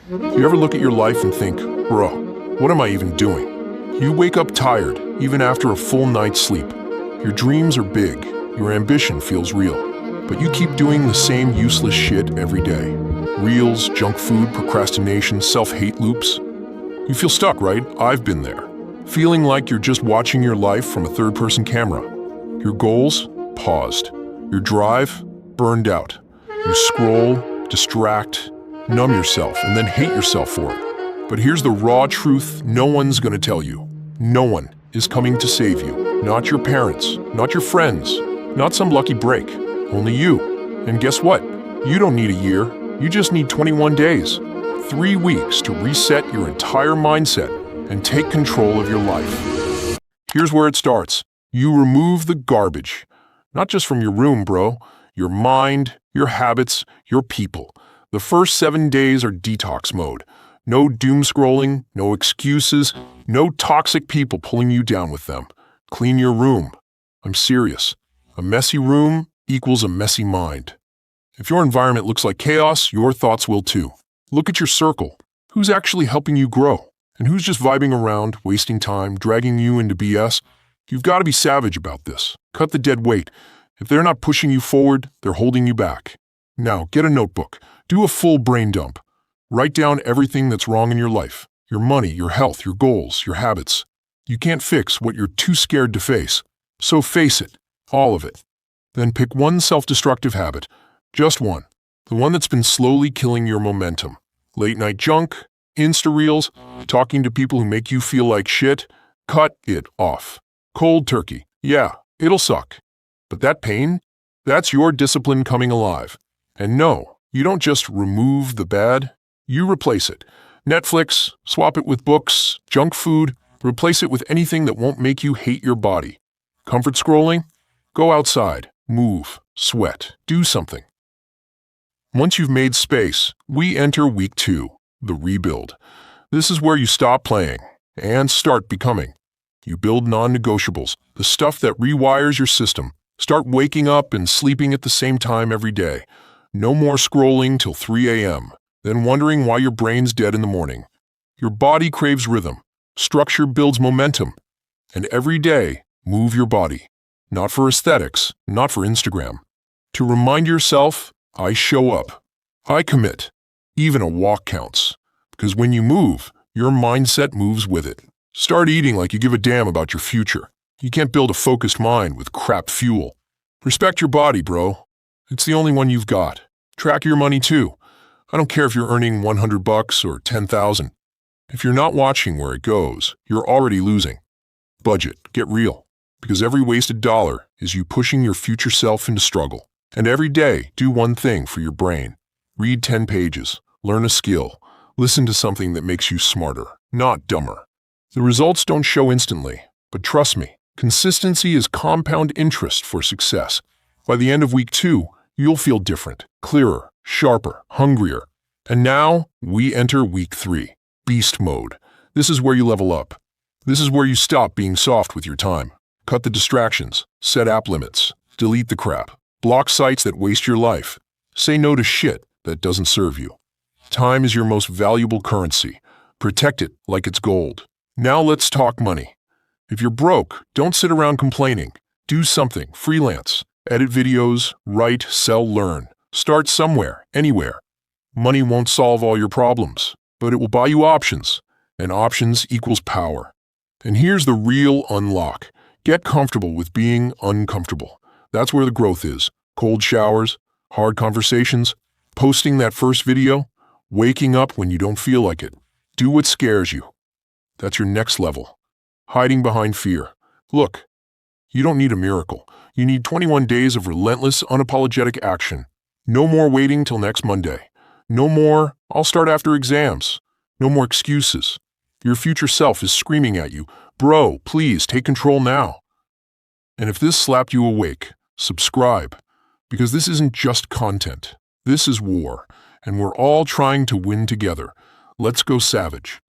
Do you ever look at your life and think, bro, what am I even doing? You wake up tired, even after a full night's sleep. Your dreams are big, your ambition feels real, but you keep doing the same useless shit every day. Reels, junk food, procrastination, self-hate loops. You feel stuck, right? I've been there. Feeling like you're just watching your life from a third-person camera. Your goals? Paused. Your drive? Burned out. You scroll, distract, numb yourself, and then hate yourself for it. But here's the raw truth no one's gonna tell you. No one is coming to save you. Not your parents, not your friends, not some lucky break. Only you. And guess what? You don't need a year. You just need 21 days. 3 weeks to reset your entire mindset and take control of your life. Here's where it starts. You remove the garbage. Not just from your room, bro. Your mind, your habits, your people. The first 7 days are detox mode. No doom scrolling, no excuses, no toxic people pulling you down with them. Clean your room. I'm serious. A messy room equals a messy mind. If your environment looks like chaos, your thoughts will too. Look at your circle. Who's actually helping you grow? And who's just vibing around, wasting time, dragging you into BS? You've got to be savage about this. Cut the dead weight. If they're not pushing you forward, they're holding you back. Now, get a notebook. Do a full brain dump. Write down everything that's wrong in your life. Your money, your health, your goals, your habits. You can't fix what you're too scared to face. So face it. All of it. Then pick one self-destructive habit. Just one. The one that's been slowly killing your momentum. Late night junk, Insta reels, talking to people who make you feel like shit. Cut it off. Cold turkey. Yeah, it'll suck. But that pain, that's your discipline coming alive. And no, you don't just remove the bad, you replace it. Netflix, swap it with books, junk food, replace it with anything that won't make you hate your body. Comfort scrolling? Go outside, move, sweat, do something. Once you've made space, we enter week 2, the rebuild. This is where you stop playing and start becoming. You build non-negotiables, the stuff that rewires your system. Start waking up and sleeping at the same time every day. No more scrolling till 3 a.m., then wondering why your brain's dead in the morning. Your body craves rhythm. Structure builds momentum. And every day, move your body. Not for aesthetics, not for Instagram. To remind yourself, I show up. I commit. Even a walk counts. Because when you move, your mindset moves with it. Start eating like you give a damn about your future. You can't build a focused mind with crap fuel. Respect your body, bro. It's the only one you've got. Track your money too. I don't care if you're earning $100 or $10,000. If you're not watching where it goes, you're already losing. Budget. Get real. Because every wasted dollar is you pushing your future self into struggle. And every day, do one thing for your brain. Read 10 pages. Learn a skill. Listen to something that makes you smarter, not dumber. The results don't show instantly, but trust me, consistency is compound interest for success. By the end of week 2, you'll feel different, clearer, sharper, hungrier. And now, we enter week 3, beast mode. This is where you level up. This is where you stop being soft with your time. Cut the distractions, set app limits, delete the crap, block sites that waste your life. Say no to shit that doesn't serve you. Time is your most valuable currency. Protect it like it's gold. Now let's talk money. If you're broke, don't sit around complaining. Do something, freelance. Edit videos, write, sell, learn. Start somewhere, anywhere. Money won't solve all your problems, but it will buy you options. And options equals power. And here's the real unlock. Get comfortable with being uncomfortable. That's where the growth is. Cold showers, hard conversations, posting that first video, waking up when you don't feel like it. Do what scares you. That's your next level. Hiding behind fear. Look, you don't need a miracle. You need 21 days of relentless, unapologetic action. No more waiting till next Monday. No more, I'll start after exams. No more excuses. Your future self is screaming at you, bro, please take control now. And if this slapped you awake, subscribe. Because this isn't just content. This is war, and we're all trying to win together. Let's go savage.